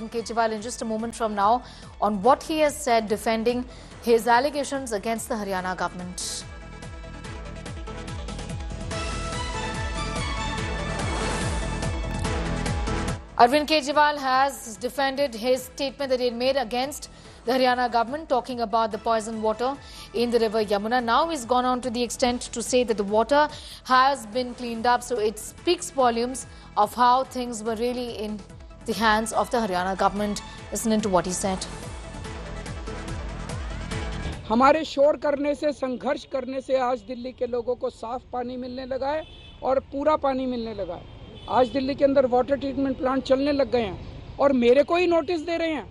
Arvind Kejriwal in just a moment from now on what he has said defending his allegations against the Haryana government. Arvind Kejriwal has defended his statement that he had made against the Haryana government, talking about the poison water in the river Yamuna. Now he's gone on to the extent to say that the water has been cleaned up, so it speaks volumes of how things were really in the hands of the Haryana government. Listen to what he said. हमारे शोर करने से, संघर्ष करने से आज दिल्ली के लोगों को साफ पानी मिलने लगा है और पूरा पानी मिलने लगा है। आज दिल्ली के अंदर वाटर ट्रीटमेंट प्लांट चलने लग गए हैं और मेरे को ही नोटिस दे रहे हैं,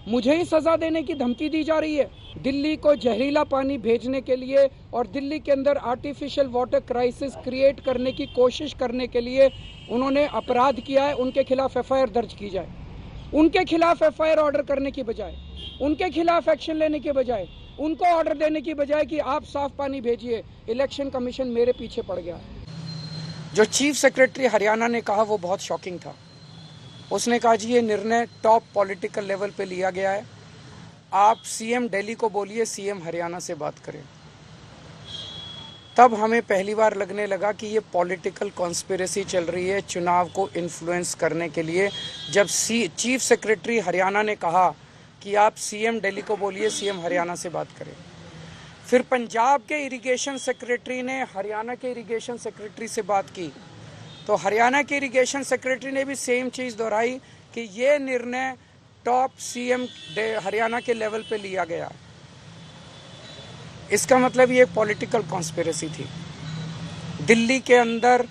मुझे ही सजा देने की धमकी दी जा रही है। दिल्ली को जहरीला पानी भेजने के लिए और दिल्ली के अंदर आर्टिफिशियल वाटर क्राइसिस क्रिएट करने की कोशिश करने के लिए उन्होंने अपराध किया है। उनके खिलाफ एफआईआर दर्ज की जाए। उनके खिलाफ एफआईआर ऑर्डर करने की बजाय, उनके खिलाफ एक्शन लेने के बजाय, उनको ऑर्डर देने की बजाय कि आप साफ पानी भेजिए, इलेक्शन कमीशन मेरे पीछे पड़ गया। जो चीफ सेक्रेटरी हरियाणा ने कहा वो बहुत शॉकिंग था। उसने कहा जी ये निर्णय टॉप पॉलिटिकल लेवल पे लिया गया है, आप सीएम दिल्ली को बोलिए सीएम हरियाणा से बात करें। तब हमें पहली बार लगने लगा कि ये पॉलिटिकल कॉन्स्पिरेसी चल रही है चुनाव को इन्फ्लुएंस करने के लिए। जब चीफ सेक्रेटरी हरियाणा ने कहा कि आप सीएम दिल्ली को बोलिए सीएम हरियाणा से बात करें, फिर पंजाब के इरिगेशन सेक्रेटरी ने हरियाणा के इरिगेशन सेक्रेटरी से बात की, तो हरियाणा के इरिगेशन सेक्रेटरी ने भी सेम चीज़ दोहराई कि ये निर्णय टॉप सीएम हरियाणा के लेवल पे लिया गया। इसका मतलब ये पॉलिटिकल कॉन्स्पिरेसी थी। दिल्ली के अंदर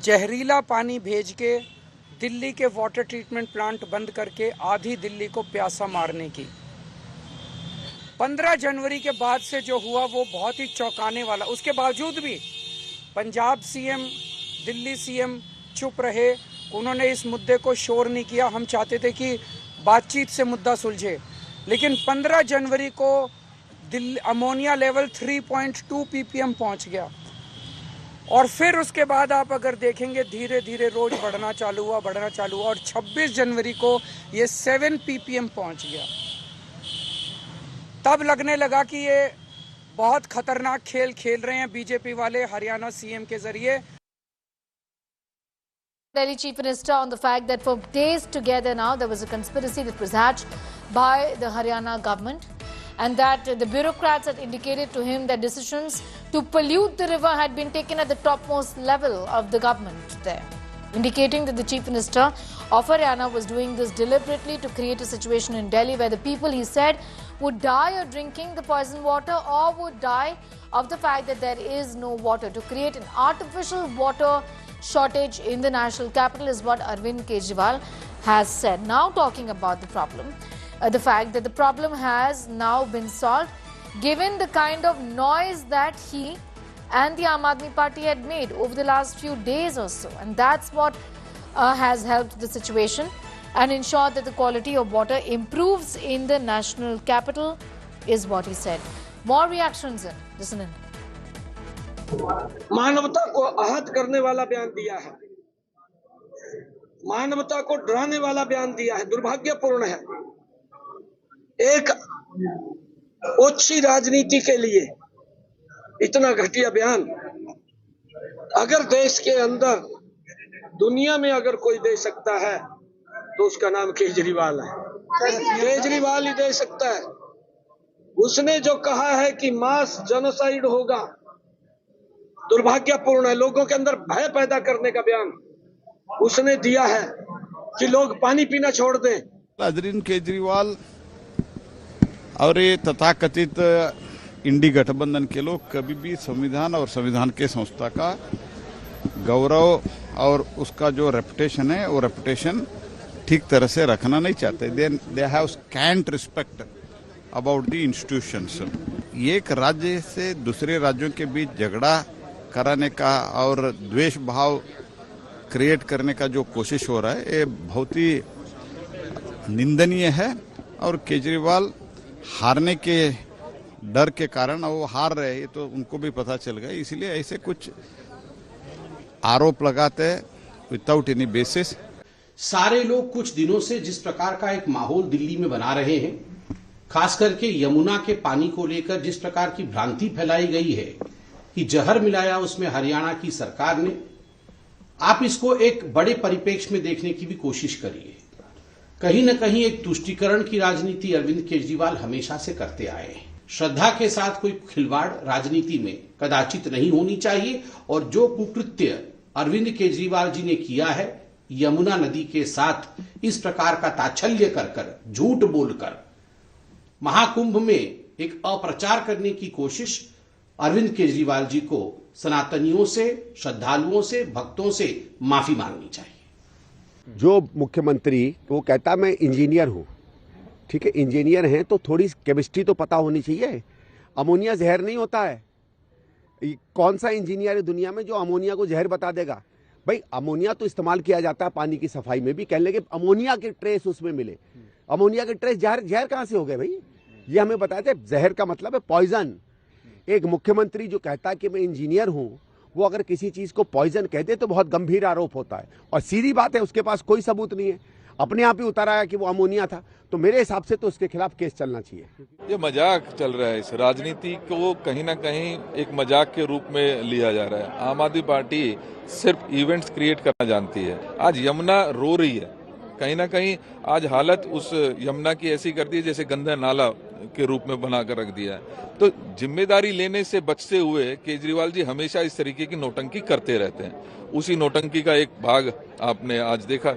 जहरीला पानी भेज के दिल्ली के वाटर ट्रीटमेंट प्लांट बंद करके आधी दिल्ली को प्यासा मारने की। 15 जनवरी के बाद से जो हुआ वो बहुत ही चौंकाने वाला। उसके बावजूद भी पंजाब सीएम, दिल्ली सीएम चुप रहे, उन्होंने इस मुद्दे को शोर नहीं किया। हम चाहते थे कि बातचीत से मुद्दा सुलझे, लेकिन 15 जनवरी को दिल्ली अमोनिया लेवल 3.2 ppm पहुंच गया और फिर उसके बाद आप अगर देखेंगे धीरे धीरे रोज बढ़ना चालू हुआ और 26 जनवरी को ये 7 ppm पहुंच गया। तब लगने लगा कि ये बहुत खतरनाक खेल खेल रहे हैं बीजेपी वाले हरियाणा सीएम के जरिए। Delhi Chief Minister on the fact that for days together now there was a conspiracy that was hatched by the Haryana government, and that the bureaucrats had indicated to him that decisions to pollute the river had been taken at the topmost level of the government there, indicating that the Chief Minister of Haryana was doing this deliberately to create a situation in Delhi where the people, he said, would die of drinking the poison water or would die of the fact that there is no water. To create an artificial water shortage in the national capital is what Arvind Kejriwal has said. Now talking about the problem, the fact that the problem has now been solved given the kind of noise that he and the Aam Aadmi Party had made over the last few days or so, and that's what has helped the situation and ensured that the quality of water improves in the national capital is what he said. More reactions in. Listen in. मानवता को आहत करने वाला बयान दिया है, मानवता को डराने वाला बयान दिया है, दुर्भाग्यपूर्ण है। एक ओछी राजनीति के लिए इतना घटिया बयान अगर देश के अंदर, दुनिया में अगर कोई दे सकता है तो उसका नाम केजरीवाल है। केजरीवाल ही दे सकता है। उसने जो कहा है कि मास जेनोसाइड होगा, दुर्भाग्यपूर्ण है। लोगों के अंदर भय पैदा करने का बयान उसने दिया है कि लोग पानी पीना छोड़ दें। अरविंद केजरीवाल और ये तथाकथित इंडी गठबंधन के लोग कभी भी संविधान और संविधान के संस्था का गौरव और उसका जो रेपुटेशन है वो रेपुटेशन ठीक तरह से रखना नहीं चाहते। They have scent respect about the institutions. एक राज्य से दूसरे राज्यों के बीच झगड़ा कराने का और द्वेष भाव क्रिएट करने का जो कोशिश हो रहा है ये बहुत ही निंदनीय है। और केजरीवाल हारने के डर के कारण वो हार रहे हैं, तो उनको भी पता चल गया, इसलिए ऐसे कुछ आरोप लगाते हैं विदाउट एनी बेसिस। सारे लोग कुछ दिनों से जिस प्रकार का एक माहौल दिल्ली में बना रहे हैं, खास करके यमुना के पानी को लेकर जिस प्रकार की भ्रांति फैलाई गई है कि जहर मिलाया उसमें हरियाणा की सरकार ने, आप इसको एक बड़े परिप्रेक्ष्य में देखने की भी कोशिश करिए। कहीं न कहीं एक तुष्टीकरण की राजनीति अरविंद केजरीवाल हमेशा से करते आए हैं। श्रद्धा के साथ कोई खिलवाड़ राजनीति में कदाचित नहीं होनी चाहिए, और जो कुकृत्य अरविंद केजरीवाल जी ने किया है, यमुना नदी के साथ इस प्रकार का ताच्छल्य कर झूठ बोलकर महाकुंभ में एक अप्रचार करने की कोशिश, अरविंद केजरीवाल जी को सनातनियों से, श्रद्धालुओं से, भक्तों से माफी मांगनी चाहिए। जो मुख्यमंत्री वो कहता मैं इंजीनियर हूँ, ठीक है, इंजीनियर हैं तो थोड़ी केमिस्ट्री तो पता होनी चाहिए। अमोनिया जहर नहीं होता है। कौन सा इंजीनियर है दुनिया में जो अमोनिया को जहर बता देगा? भाई अमोनिया तो इस्तेमाल किया जाता है पानी की सफाई में भी, कह लेंगे अमोनिया के ट्रेस उसमें मिले। अमोनिया के ट्रेस जहर कहाँ से हो गए भाई? ये हमें बताते, जहर का मतलब है पॉइजन। एक मुख्यमंत्री जो कहता है कि मैं इंजीनियर हूं, वो अगर किसी चीज को पॉइजन कह दे तो बहुत गंभीर आरोप होता है। और सीधी बात है, उसके पास कोई सबूत नहीं है, अपने आप ही उतारा है कि वो अमोनिया था। तो मेरे हिसाब से तो उसके खिलाफ केस चलना चाहिए। ये मजाक चल रहा है, इस राजनीति को कहीं ना कहीं एक मजाक के रूप में लिया जा रहा है। आम आदमी पार्टी सिर्फ इवेंट्स क्रिएट करना जानती है। आज यमुना रो रही है, कहीं ना कहीं आज हालत उस यमुना की ऐसी कर दी है जैसे गंदा नाला के रूप में बनाकर रख दिया है। तो जिम्मेदारी लेने से बचते हुए केजरीवाल जी हमेशा इस तरीके की नौटंकी करते रहते हैं। उसी नौटंकी का एक भाग आपने आज देखा।